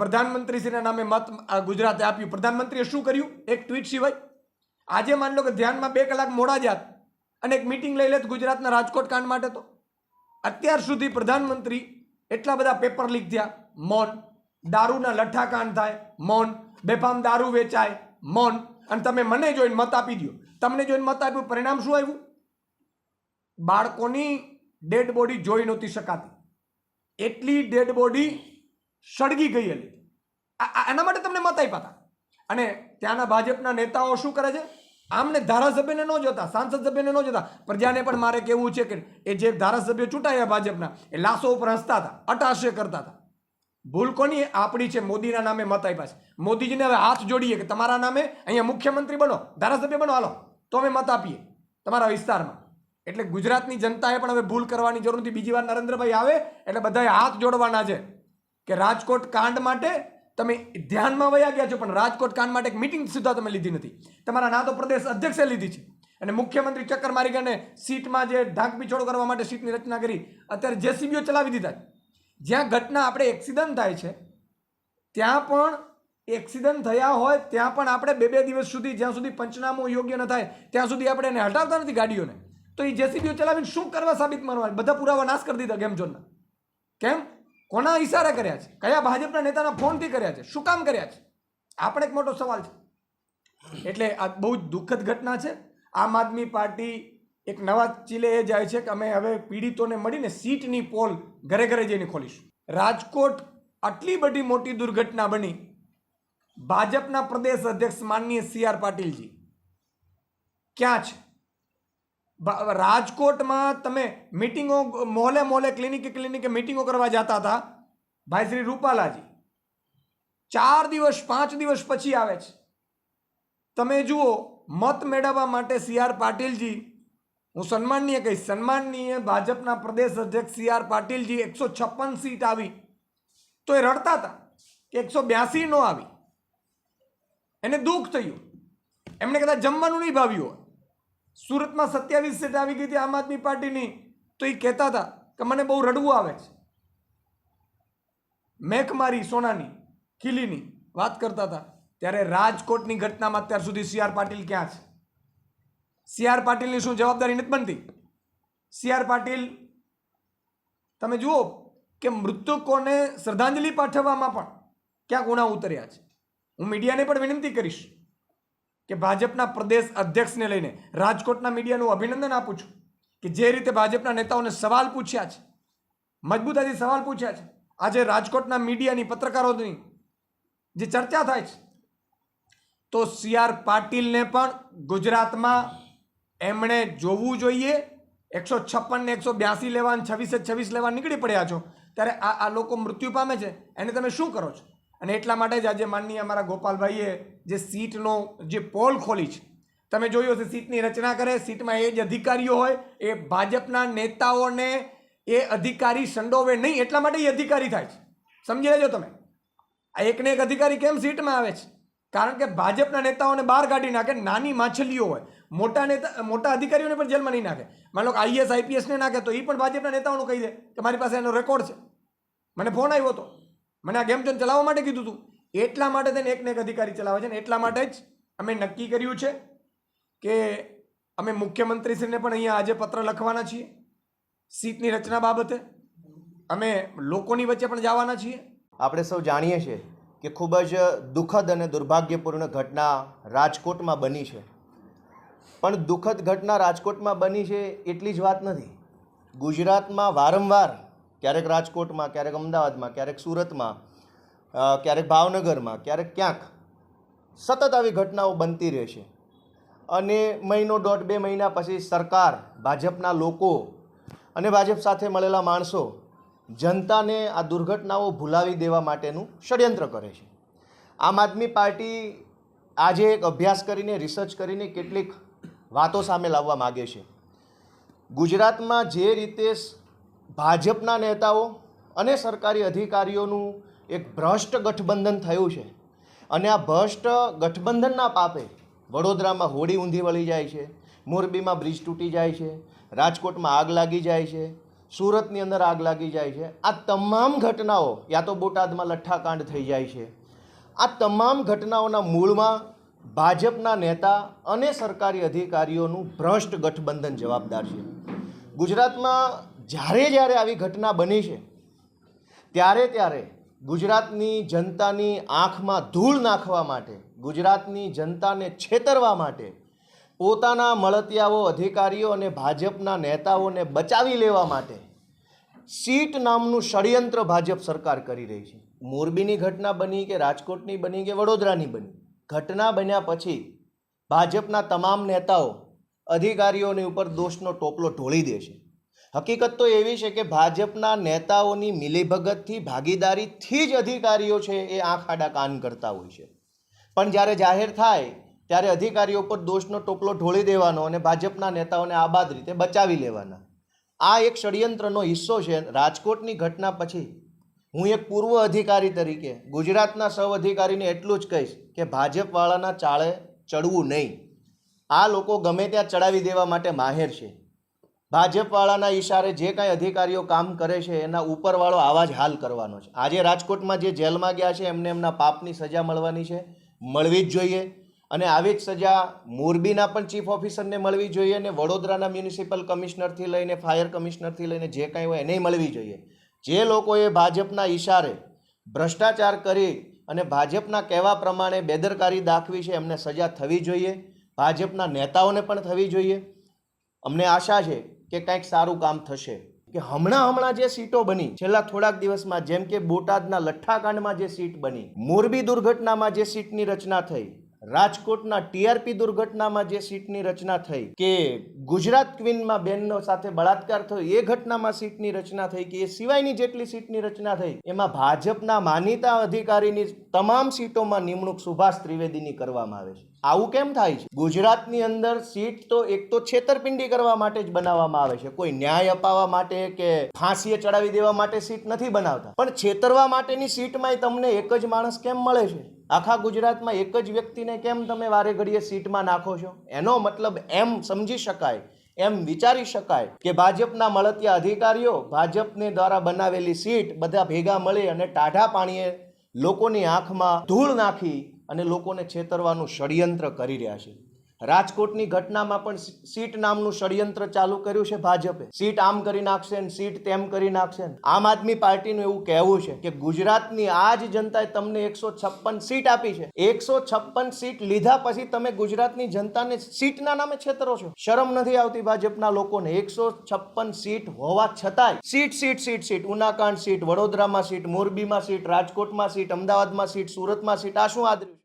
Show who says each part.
Speaker 1: પ્રધાનમંત્રીશ્રીના નામે મત ગુજરાતે આપ્યું. પ્રધાનમંત્રીએ શું કર્યું? એક ટ્વીટ સિવાય. આજે માની લો કે ધ્યાનમાં 2 કલાક મોડા જાત અને એક મીટિંગ લઈ લેત ગુજરાતના રાજકોટ કાંડ માટે, તો અત્યાર સુધી પ્રધાનમંત્રી એટલા બધા પેપર લીક થયા, મૌન. દારૂના લઠ્ઠા કાંડ થાય, મૌન. બેફામ દારૂ વેચાય, મૌન. અને તમે મને જોઈને મત આપી દો. તમને જોઈને મત આપ્યું, પરિણામ શું આવ્યું? બાળકોની ડેડ બોડી જોઈ નહોતી શકાતી, એટલી ડેડ બોડી સળગી ગઈ હતી. એના માટે તમને મત આપ્યા હતા. અને ત્યાંના ભાજપના નેતાઓ શું કરે છે? આમને ધારાસભ્યને ન જોતા, સાંસદ સભ્યને ન જોતા, પ્રજાને પણ મારે કહેવું છે કે એ જે ધારાસભ્યો ચૂંટાયા ભાજપના, એ લાશો ઉપર હસતા હતા, અટાશય કરતા હતા. ભૂલ કોની? આપણી છે. મોદીના નામે મત આપ્યા છે. મોદીજીને હવે હાથ જોડીએ કે તમારા નામે અહીંયા મુખ્યમંત્રી બનો, ધારાસભ્ય બનો, હાલો તો અમે મત આપીએ તમારા વિસ્તારમાં. એટલે ગુજરાતની જનતાએ પણ હવે ભૂલ કરવાની જરૂર નથી. બીજી વાર નરેન્દ્રભાઈ આવે એટલે બધાએ હાથ જોડવાના છે કે રાજકોટ કાંડ માટે તમે ધ્યાનમાં વયા ગયા છો, પણ રાજકોટ કાંડ માટે એક મિટિંગ સુધા તમે લીધી નથી. તમારા ના તો પ્રદેશ અધ્યક્ષે લીધી છે, અને મુખ્યમંત્રી ચક્કર મારી ગઈને સીટમાં જે ઢાંક પીછોડ કરવા માટે સીટની રચના કરી, અત્યારે જેસીબીઓ ચલાવી દીધા. જ્યાં ઘટના આપણે એક્સિડન્ટ થાય છે ત્યાં પણ એક્સિડન્ટ થયા હોય ત્યાં પણ આપણે 2 દિવસ સુધી, જ્યાં સુધી પંચનામું યોગ્ય ન થાય ત્યાં સુધી આપણે એને હટાવતા નથી ગાડીઓને. તો એ જેસીબીઓ ચલાવીને શું કરવા સાબિત માનવા? બધા પુરાવા નાશ કરી દીધા ગેમ ઝોનના. કેમ? કોના ઈશારે કર્યા છે? કયા ભાજપના નેતાના ફોનથી કર્યા છે? શું કામ કર્યા છે? આપણે એક મોટો સવાલ છે. એટલે આ બહુ જ દુઃખદ ઘટના છે. આમ આદમી પાર્ટી એક નવા ચીલે એ જાય છે કે અમે હવે પીડિતોને મળીને સીટની પોલ ઘરે ઘરે જઈને ખોલીશું. રાજકોટ આટલી બધી મોટી દુર્ઘટના બની, ભાજપના પ્રદેશ અધ્યક્ષ માનનીય CR પાટીલજી ક્યાં છે? રાજકોટમાં તમે મીટિંગો મોહલે મોહલે, ક્લિનિકે મીટિંગો કરવા જતા હતા. ભાઈ શ્રી રૂપાલાજી 4 દિવસ 5 દિવસ પછી આવે છે. તમે જુઓ, મત મેળવવા માટે CR પાટીલજી, હું સન્માનનીય કહીશ, સન્માનનીય ભાજપના પ્રદેશ અધ્યક્ષ CR પાટીલજી 156 સીટ આવી તો એ રડતા હતા કે 182 નો આવી. એને દુઃખ થયું. એમને કદાચ જમવાનું નહીં ભાવ્યું હોય. સુરતમાં 27 સીટ આવી ગઈ હતી આમ આદમી પાર્ટીની, તો એ કહેતા હતા કે મને બહુ રડવું આવે છે. મેઘમારી સોનાની ખીલીની વાત કરતા હતા. ત્યારે રાજકોટની ઘટનામાં અત્યાર સુધી CR પાટીલ ક્યાં છે? CR પાટીલની શું જવાબદારી નથી બનતી? CR પાટીલ તમે જુઓ કે મૃતકોને શ્રદ્ધાંજલિ પાઠવવામાં પણ ક્યાંક ઉણા ઉતર્યા છે. હું મીડિયાને પણ વિનંતી કરીશ કે ભાજપના પ્રદેશ અધ્યક્ષને લઈને રાજકોટના મીડિયાનું અભિનંદન આપું છું કે જે રીતે ભાજપના નેતાઓને સવાલ પૂછ્યા છે, મજબૂતાઈથી સવાલ પૂછ્યા છે. આજે રાજકોટના મીડિયાની, પત્રકારોની જે ચર્ચા થાય છે, તો CR પાટીલને પણ ગુજરાતમાં એમણે જોવું જોઈએ. 156 ને 182 લેવા, 26 લેવા નીકળી પડ્યા છો, ત્યારે આ લોકો મૃત્યુ પામે છે, એને તમે શું કરો છો? અને એટલા માટે જ આજે માનનીય અમારા ગોપાલભાઈએ જે સીટનો જે પોલ ખોલી છે, તમે જોયું હશે, સીટની રચના કરે, સીટમાં એ જ અધિકારીઓ હોય, એ ભાજપના નેતાઓને એ અધિકારી સંડોવે નહીં, એટલા માટે એ અધિકારી થાય છે. સમજી લેજો તમે. આ એકને એક અધિકારી કેમ સીટમાં આવે છે? કારણ કે ભાજપના નેતાઓને બહાર કાઢી નાખે. નાની માછલીઓ હોય, મોટા અધિકારીઓને પણ જેલમાં નહીં નાખે. માનો કે IAS IPS ને નાખે તો એ પણ ભાજપના નેતાઓનું કહી દે કે મારી પાસે એનો રેકોર્ડ છે, મને ફોન આવ્યો હતો, મને આ ગેમ ઝોન ચલાવવા માટે કીધું હતું. એટલા માટે તેને એકને એક અધિકારી ચલાવે છે. ને એટલા માટે જ અમે નક્કી કર્યું છે કે અમે મુખ્યમંત્રીશ્રીને પણ અહીંયા આજે પત્ર લખવાના છીએ. સીટની રચના બાબતે અમે લોકોની વચ્ચે પણ જવાના છીએ.
Speaker 2: આપણે સૌ જાણીએ છીએ કે ખૂબ જ દુઃખદ અને દુર્ભાગ્યપૂર્ણ ઘટના રાજકોટમાં બની છે. પણ દુઃખદ ઘટના રાજકોટમાં બની છે એટલી જ વાત નથી. ગુજરાતમાં વારંવાર, ક્યારેક રાજકોટમાં, ક્યારેક અમદાવાદમાં, ક્યારેક સુરતમાં, ક્યારેક ભાવનગરમાં, ક્યારેક ક્યાંક સતત આવી ઘટનાઓ બનતી રહે છે. અને મહિનો, 1.5-2 મહિના પછી સરકાર, ભાજપના લોકો અને ભાજપ સાથે મળેલા માણસો જનતાને આ દુર્ઘટનાઓ ભૂલાવી દેવા માટેનું ષડયંત્ર કરે છે. આમ આદમી પાર્ટી આજે એક અભ્યાસ કરીને, રિસર્ચ કરીને કેટલીક વાતો સામે લાવવા માગે છે. ગુજરાતમાં જે રીતે ભાજપના નેતાઓ અને સરકારી અધિકારીઓનું એક ભ્રષ્ટ ગઠબંધન થયું છે, અને આ ભ્રષ્ટ ગઠબંધનના પાપે વડોદરામાં હોડી ઊંધી વળી જાય છે, મોરબીમાં બ્રિજ તૂટી જાય છે, રાજકોટમાં આગ લાગી જાય છે, સુરતની અંદર આગ લાગી જાય છે. આ તમામ ઘટનાઓ યા તો બોટાદમાં લઠ્ઠાકાંડ થઈ જાય છે. આ તમામ ઘટનાઓના મૂળમાં ભાજપના નેતા અને સરકારી અધિકારીઓનું ભ્રષ્ટ ગઠબંધન જવાબદાર છે. ગુજરાતમાં જ્યારે આવી ઘટના બની છે ત્યારે ગુજરાતની જનતાની આંખમાં ધૂળ નાખવા માટે, ગુજરાતની જનતાને છેતરવા માટે પોતાના મળતિયાઓ, અધિકારીઓ અને ભાજપના નેતાઓને બચાવી લેવા માટે સીટ નામનું ષડયંત્ર ભાજપ સરકાર કરી રહી છે. મોરબીની ઘટના બની કે રાજકોટની બની કે વડોદરાની બની, ઘટના બન્યા પછી ભાજપના તમામ નેતાઓ અધિકારીઓની ઉપર દોષનો ટોપલો ઢોળી દે છે. હકીકત તો એવી છે કે ભાજપના નેતાઓની મિલીભગતથી, ભાગીદારીથી જ અધિકારીઓ છે એ આંખ આડા કાન કરતા હોય છે. પણ જ્યારે જાહેર થાય ત્યારે અધિકારીઓ પર દોષનો ટોપલો ઢોળી દેવાનો અને ભાજપના નેતાઓને આબાદ રીતે બચાવી લેવાના. આ એક ષડયંત્રનો હિસ્સો છે. રાજકોટની ઘટના પછી હું એક પૂર્વ અધિકારી તરીકે ગુજરાતના સૌ અધિકારીને એટલું જ કહીશ કે ભાજપવાળાના ચાળે ચડવું નહીં. આ લોકો ગમે ત્યાં ચડાવી દેવા માટે માહેર છે. ભાજપવાળાના ઈશારે જે કાંઈ અધિકારીઓ કામ કરે છે એના ઉપરવાળો આવા જ હાલ કરવાનો છે. આજે રાજકોટમાં જે જેલમાં ગયા છે એમને એમના પાપની સજા મળવાની છે, મળવી જ જોઈએ. અને આવી જ સજા મોરબીના પણ ચીફ ઓફિસરને મળવી જોઈએ અને વડોદરાના મ્યુનિસિપલ કમિશનરથી લઈને ફાયર કમિશનરથી લઈને જે કાંઈ હોય એને મળવી જોઈએ. જે લોકોએ ભાજપના ઈશારે ભ્રષ્ટાચાર કરી અને ભાજપના કહેવા પ્રમાણે બેદરકારી દાખવી છે એમને સજા થવી જોઈએ. ભાજપના નેતાઓને પણ થવી જોઈએ. અમને આશા છે કે કંઈક સારું કામ થશે. કે હમણાં જે સીટો બની છેલ્લા થોડાક દિવસમાં, જેમ કે બોટાદના લઠ્ઠાકાંડમાં જે સીટ બની, મોરબી દુર્ઘટનામાં જે સીટની રચના થઈ, રાજકોટના ટીઆરપી દુર્ઘટનામાં જે સીટની રચના થઈ, કે ગુજરાત ક્વીનમાં બેનનો સાથે બળાત્કાર થયો એ ઘટનામાં સીટની રચના થઈ, કે એ સિવાયની જેટલી સીટની રચના થઈ એમાં ભાજપના માનીતા અધિકારીની તમામ સીટોમાં નિમણૂક સુભાષ ત્રિવેદીની કરવામાં આવે છે. આવું કેમ થાય છે? ગુજરાતની અંદર સીટ તો એક તો છેતરપિંડી કરવા માટે જ બનાવવામાં આવે છે. કોઈ ન્યાય અપાવવા માટે કે ફાંસીએ ચડાવી દેવા માટે સીટ નથી બનાવતા. પણ છેતરવા માટેની સીટમાં તમને એક જ માણસ કેમ મળે છે? આખા ગુજરાતમાં એક જ વ્યક્તિને કેમ તમે વારે ઘડીએ સીટમાં નાખો છો? એનો મતલબ એમ સમજી શકાય, એમ વિચારી શકાય કે ભાજપના મળતિયા અધિકારીઓ ભાજપને દ્વારા બનાવેલી સીટ બધા ભેગા મળી અને ટાઢા પાણીએ લોકોની આંખમાં ધૂળ નાખી અને લોકોને છેતરવાનું ષડયંત્ર કરી રહ્યા છે. રાજકોટની ઘટનામાં પણ સીટ નામનું ષડયંત્ર ચાલુ કર્યું છે ભાજપે. સીટ આમ કરી નાખશે ને સીટ તેમ કરી નાખશે. આમ આદમી પાર્ટીનું એવું કહેવું છે કે ગુજરાતની આ જ જનતાએ તમને 156 સીટ આપી છે. 156 સીટ લીધા પછી તમે ગુજરાતની જનતાને સીટના નામે છેતરો છો. શરમ નથી આવતી ભાજપના લોકોને? 156 સીટ હોવા છતાંય સીટ, ઉનાકાંડ સીટ, વડોદરામાં સીટ, મોરબીમાં સીટ, રાજકોટમાં સીટ, અમદાવાદમાં સીટ, સુરતમાં સીટ, આ શું આદર્યું છે?